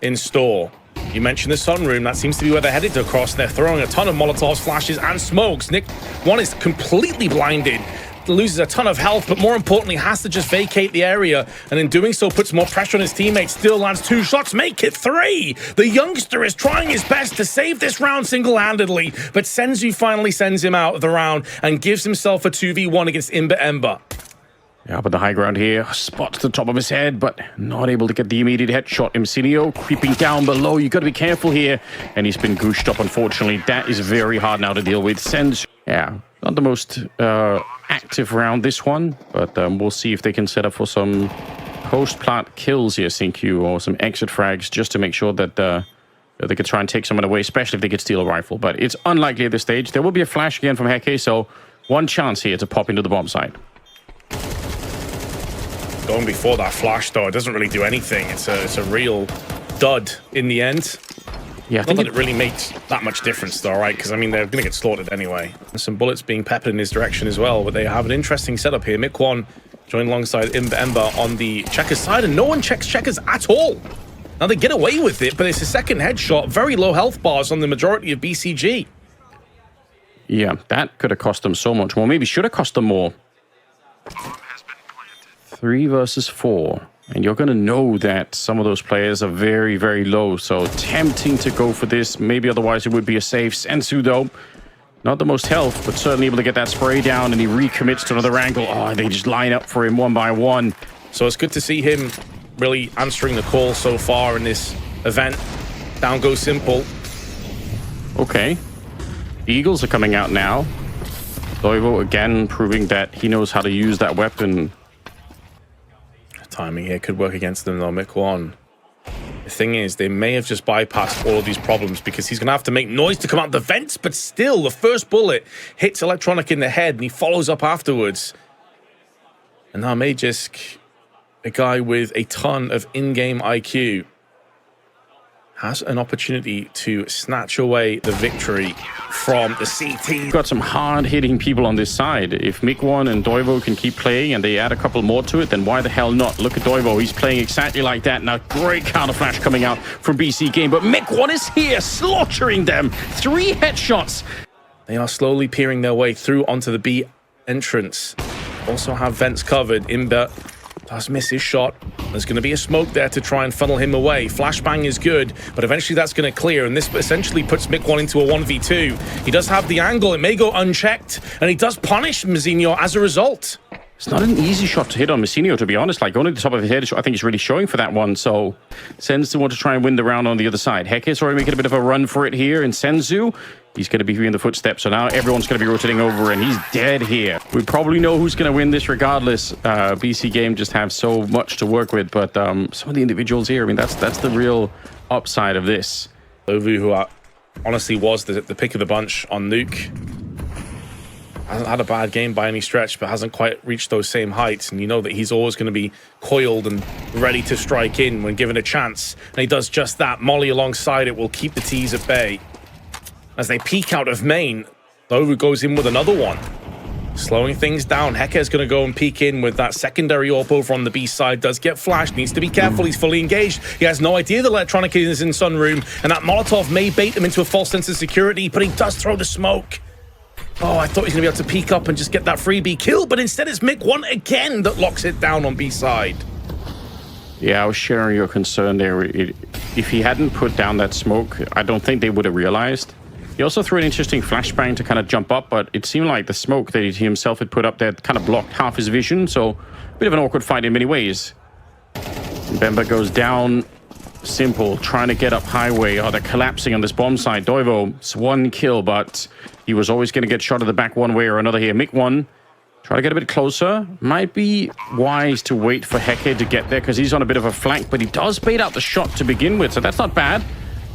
in store. You mentioned the sunroom. That seems to be where they're headed across. They're throwing a ton of Molotovs, flashes, and smokes. Nick one is completely blinded, loses a ton of health, but more importantly has to just vacate the area, and in doing so puts more pressure on his teammates. Still lands 2 shots, make it 3. The youngster is trying his best to save this round single-handedly, but SINQU finally sends him out of the round and gives himself a 2v1 against Ember. Yeah, but the high ground here, spots the top of his head, but not able to get the immediate headshot. Mcinio creeping down below. You got to be careful here, and he's been gooshed up, unfortunately. That is very hard now to deal with. SINQU, yeah, not the most active round, this one, but we'll see if they can set up for some post-plant kills here, SINQU, or some exit frags, just to make sure that they could try and take someone away, especially if they could steal a rifle. But it's unlikely at this stage. There will be a flash again from Heke, so one chance here to pop into the bomb site. Going before that flash, though, it doesn't really do anything. It's a real dud in the end. Yeah, I think it really makes that much difference, though, right? Because, I mean, they're going to get slaughtered anyway. There's some bullets being peppered in his direction as well, but they have an interesting setup here. MiK1 joined alongside Ember on the Checkers side, and no one checks Checkers at all. Now, they get away with it, but it's a second headshot. Very low health bars on the majority of BCG. Yeah, that could have cost them so much more. Maybe should have cost them more. 3 versus 4. And you're going to know that some of those players are very, very low. So tempting to go for this. Maybe otherwise it would be a safe. SINQU, though, not the most health, but certainly able to get that spray down. And he recommits to another angle. Oh, they just line up for him one by one. So it's good to see him really answering the call so far in this event. Down goes Simple. Okay. Eagles are coming out now. Doivo again proving that he knows how to use that weapon. Timing here could work against them, though. MiK1. The thing is, they may have just bypassed all of these problems because he's going to have to make noise to come out the vents, but still, the first bullet hits Electronic in the head, and he follows up afterwards. And now Magisk, a guy with a ton of in-game IQ, has an opportunity to snatch away the victory from the CT. Got some hard-hitting people on this side. If MiK1 and Doivo can keep playing and they add a couple more to it, then why the hell not? Look at Doivo. He's playing exactly like that. Now, great counter flash coming out from BC.Game, but MiK1 is here, slaughtering them. 3 headshots. They are slowly peering their way through onto the B entrance. Also have vents covered. Ember does miss his shot. There's going to be a smoke there to try and funnel him away. Flashbang is good, but eventually that's going to clear, and this essentially puts MiK1 into a 1v2. He does have the angle. It may go unchecked, and he does punish Mzinho as a result. It's not an easy shot to hit on Mcinio, to be honest. Like, only the top of his head, I think he's really showing for that one. So, SINQU want to try and win the round on the other side. Heke's already making a bit of a run for it here. And SINQU, he's going to be in the footsteps. So now everyone's going to be rotating over, and he's dead here. We probably know who's going to win this regardless. BC.Game just have so much to work with. But some of the individuals here, I mean, that's the real upside of this. Lovu, who honestly was the pick of the bunch on Nuke, hasn't had a bad game by any stretch, but hasn't quite reached those same heights. And you know that he's always going to be coiled and ready to strike in when given a chance. And he does just that. Molly alongside it will keep the T's at bay. As they peek out of main, Lovu goes in with another one. Slowing things down. Heke's going to go and peek in with that secondary AWP over on the B side. Does get flashed. Needs to be careful. He's fully engaged. He has no idea that Electronic is in Sunroom. And that Molotov may bait him into a false sense of security, but he does throw the smoke. Oh, I thought he was going to be able to peek up and just get that freebie kill, but instead it's MiK1 again that locks it down on B side. Yeah, I was sharing your concern there. If he hadn't put down that smoke, I don't think they would have realized. He also threw an interesting flashbang to kind of jump up, but it seemed like the smoke that he himself had put up there kind of blocked half his vision, so a bit of an awkward fight in many ways. Bemba goes down. Simple, trying to get up highway. Oh, they're collapsing on this bomb site. Doivo, it's 1 kill, but he was always going to get shot at the back one way or another here. MiK1, try to get a bit closer. Might be wise to wait for Heke to get there because he's on a bit of a flank, but he does bait out the shot to begin with, so that's not bad.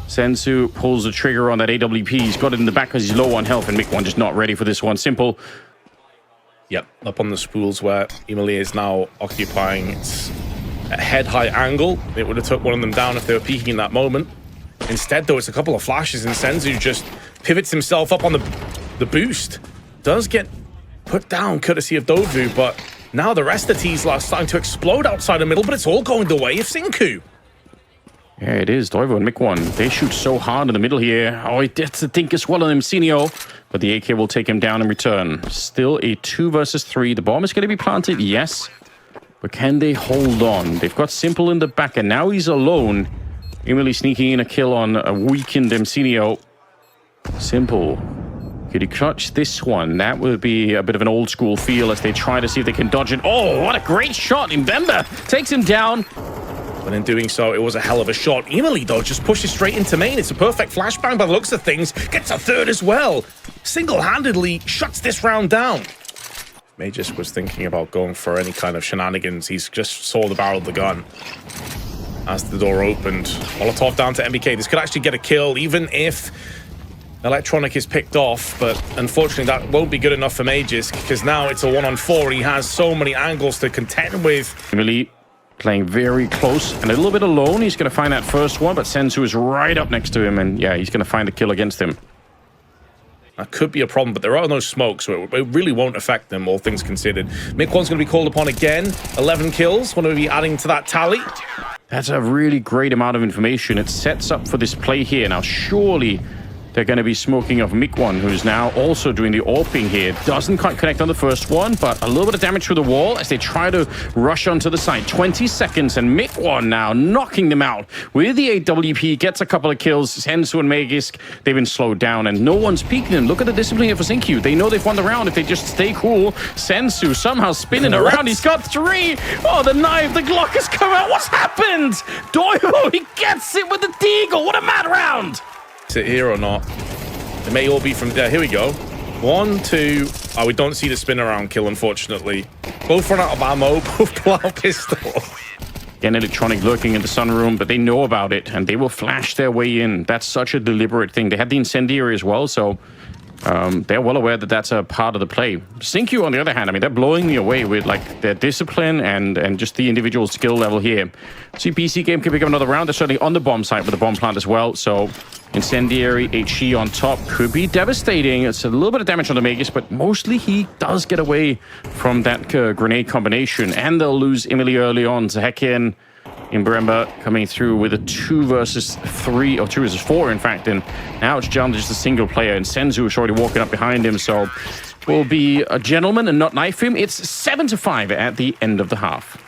SINQU pulls the trigger on that AWP. He's got it in the back because he's low on health, and MiK1 just not ready for this one. Simple. Yep, up on the spools where Emily is now occupying. It's a head-high angle. It would have took one of them down if they were peeking in that moment. Instead, though, it's a couple of flashes, and SINQU just pivots himself up on the boost. Does get put down courtesy of Dovu, but now the rest of the T's are starting to explode outside the middle, but it's all going the way of SINQU. Yeah, it is. Doivo and Mick1, they shoot so hard in the middle here. Oh, he gets to think as well on him, Sinio. But the AK will take him down in return. Still a 2 versus 3. The bomb is going to be planted, yes. But can they hold on? They've got Simple in the back, and now he's alone. Emily sneaking in a kill on a weakened Sinio. Simple. Could he clutch this one? That would be a bit of an old school feel as they try to see if they can dodge it. Oh, what a great shot. Mbemba takes him down. But in doing so, it was a hell of a shot. Emily, though, just pushes straight into main. It's a perfect flashbang by the looks of things. Gets a third as well. Single-handedly shuts this round down. Magisk was thinking about going for any kind of shenanigans. He's just saw the barrel of the gun as the door opened. Molotov down to MBK. This could actually get a kill, even if Electronic is picked off, but unfortunately that won't be good enough for Magisk because now it's a 1-on-4. He has so many angles to contend with. Emily playing very close and a little bit alone. He's going to find that first one, but Senzu is right up next to him, and yeah, he's going to find the kill against him. That could be a problem, but there are no smokes, so it really won't affect them, all things considered. Mick1's going to be called upon again. 11 kills. Want to be adding to that tally? That's a really great amount of information. It sets up for this play here. Now, surely they're going to be smoking of Mick1, who's now also doing the AWPing here. Doesn't quite connect on the first one, but a little bit of damage through the wall as they try to rush onto the side. 20 seconds, and Mick1 now knocking them out with the AWP. Gets a couple of kills. Senzu and Magisk, they've been slowed down, and no one's peeking them. Look at the discipline here for SINQU. They know they've won the round if they just stay cool. Senzu somehow spinning around. He's got 3. Oh, the knife, the Glock has come out. What's happened? Doivo, he gets it with the Deagle. What a mad round. Is it here or not? It may all be from there. Here we go. 1, 2. Oh, we don't see the spin around kill, unfortunately. Both run out of ammo. Both pull out pistols. Again, Electronic lurking in the sunroom, but they know about it and they will flash their way in. That's such a deliberate thing. They had the incendiary as well, so they're well aware that that's a part of the play. SINQU, on the other hand, I mean, they're blowing me away with like their discipline and just the individual skill level here. See, BC.Game can pick up another round. They're certainly on the bomb site with the bomb plant as well, so incendiary HE on top could be devastating. It's a little bit of damage on the Magus, but mostly he does get away from that grenade combination, and they'll lose Emily early on. Zehekin in Bremba coming through with a 2 versus 3, or 2 versus 4, in fact, and now it's down to just a single player, and Senzu is already walking up behind him, so will be a gentleman and not knife him. It's 7-5 at the end of the half.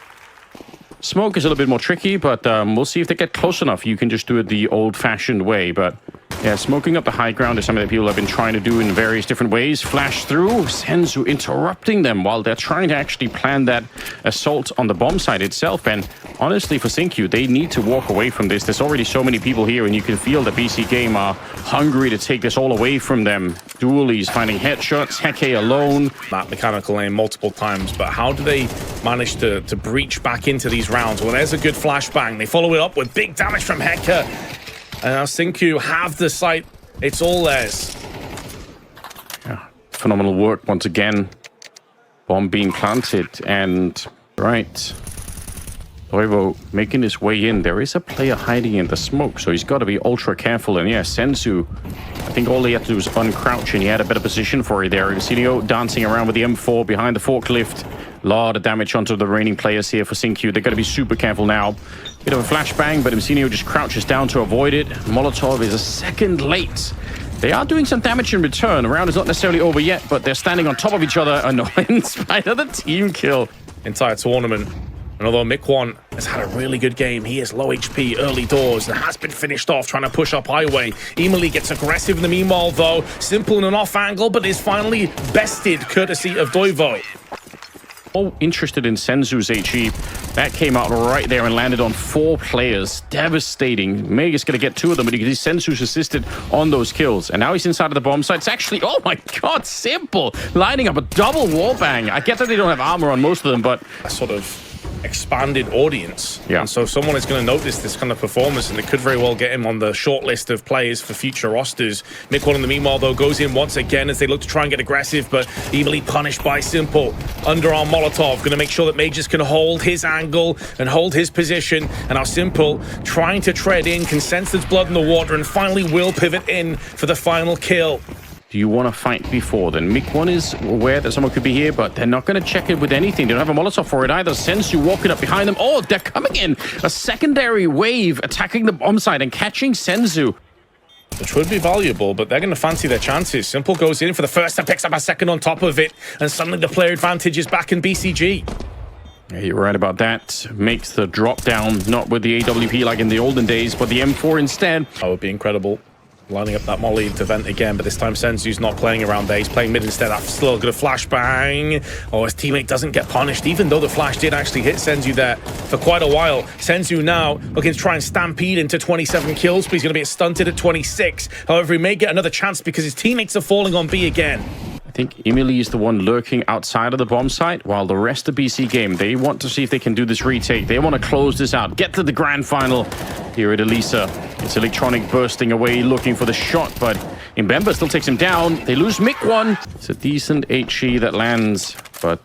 Smoke is a little bit more tricky, but we'll see if they get close enough. You can just do it the old-fashioned way, but yeah, smoking up the high ground is something that people have been trying to do in various different ways. Flash through, Senzu interrupting them while they're trying to actually plan that assault on the bomb site itself. And honestly, for SINQU, they need to walk away from this. There's already so many people here, and you can feel that BC.Game are hungry to take this all away from them. Dualies finding headshots, Heke alone. That mechanical aim multiple times, but how do they manage to breach back into these rounds? Well, there's a good flashbang. They follow it up with big damage from Heke. And now SINQU have the site. It's all theirs. Yeah, phenomenal work once again. Bomb being planted, and right. Doivo making his way in. There is a player hiding in the smoke, so he's got to be ultra careful. And yeah, Senzu, I think all he had to do was uncrouch, and he had a better position for it there. Sinio dancing around with the M4 behind the forklift. A lot of damage onto the remaining players here for SINQU. They've got to be super careful now. Bit of a flashbang, but Sinio just crouches down to avoid it. Molotov is a second late. They are doing some damage in return. The round is not necessarily over yet, but they're standing on top of each other, and in spite of the team kill. Entire tournament. And although Mick1 has had a really good game, he is low HP early doors and has been finished off trying to push up highway. Emily gets aggressive in the meanwhile, though. Simple in an off angle, but is finally bested courtesy of Doivo. Oh, interested in Senzu's HE. That came out right there and landed on 4 players. Devastating. Meg is going to get 2 of them, but you can see Senzu's assisted on those kills. And now he's inside of the bomb site. It's actually, oh my god, Simple. Lining up a double wallbang. I get that they don't have armor on most of them, but a sort of expanded audience. Yeah. And so someone is going to notice this kind of performance, and it could very well get him on the short list of players for future rosters. Mick1 in the meanwhile, though, goes in once again as they look to try and get aggressive, but evenly punished by Simple. Underarm Molotov, going to make sure that Magisk can hold his angle and hold his position. And now Simple trying to tread in, can sense there's blood in the water, and finally will pivot in for the final kill. do you want to fight before then? Mick1 is aware that someone could be here, but they're not going to check it with anything. They don't have a Molotov for it either. SINQU walking up behind them. Oh, they're coming in. A secondary wave attacking the bomb site and catching SINQU. Which would be valuable, but they're going to fancy their chances. Simple goes in for the first and picks up a second on top of it, and suddenly the player advantage is back in BCG. Yeah, you're right about that. Makes the drop down, not with the AWP like in the olden days, but the M4 instead. That would be incredible. Lining up that molly to vent again, but this time SINQU's not playing around there. He's playing mid instead. That's still got a flashbang. Oh, his teammate doesn't get punished, even though the flash did actually hit SINQU there for quite a while. SINQU now looking to try and stampede into 27 kills, but he's going to be stunted at 26. However, he may get another chance because his teammates are falling on B again. I think Emily is the one lurking outside of the bomb site, while the rest of BC.Game, they want to see if they can do this retake. They want to close this out, get to the grand final here at Elisa. It's Electronic bursting away, looking for the shot, but Mbemba still takes him down. They lose Mick1. It's a decent HE that lands, but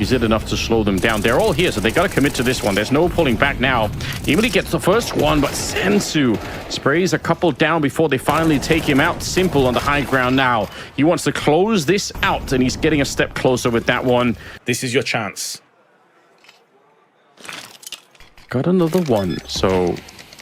is it enough to slow them down? They're all here, so they got to commit to this one. There's no pulling back now. Emily gets the first one, but SINQU sprays a couple down before they finally take him out. Simple on the high ground now. He wants to close this out, and he's getting a step closer with that one. This is your chance. Got another one, so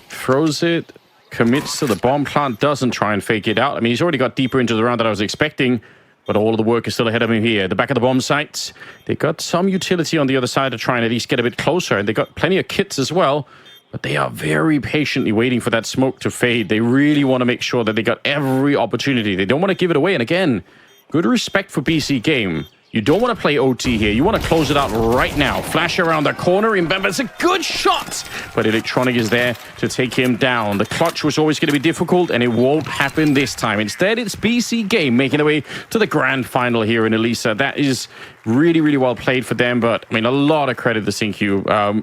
throws it, commits to the bomb plant, doesn't try and fake it out. I mean, he's already got deeper into the round than I was expecting, but all of the work is still ahead of him here. The back of the bomb sites, they got some utility on the other side to try and at least get a bit closer, and they got plenty of kits as well, but they are very patiently waiting for that smoke to fade. They really want to make sure that they got every opportunity. They don't want to give it away, and again, good respect for BC.Game. You don't want to play OT here. You want to close it out right now. Flash around the corner. Mbemba, it's a good shot. But Electronic is there to take him down. The clutch was always going to be difficult, and it won't happen this time. Instead, it's BC.Game making their way to the grand final here in Elisa. That is really, really well played for them. But, I mean, a lot of credit to SINQU.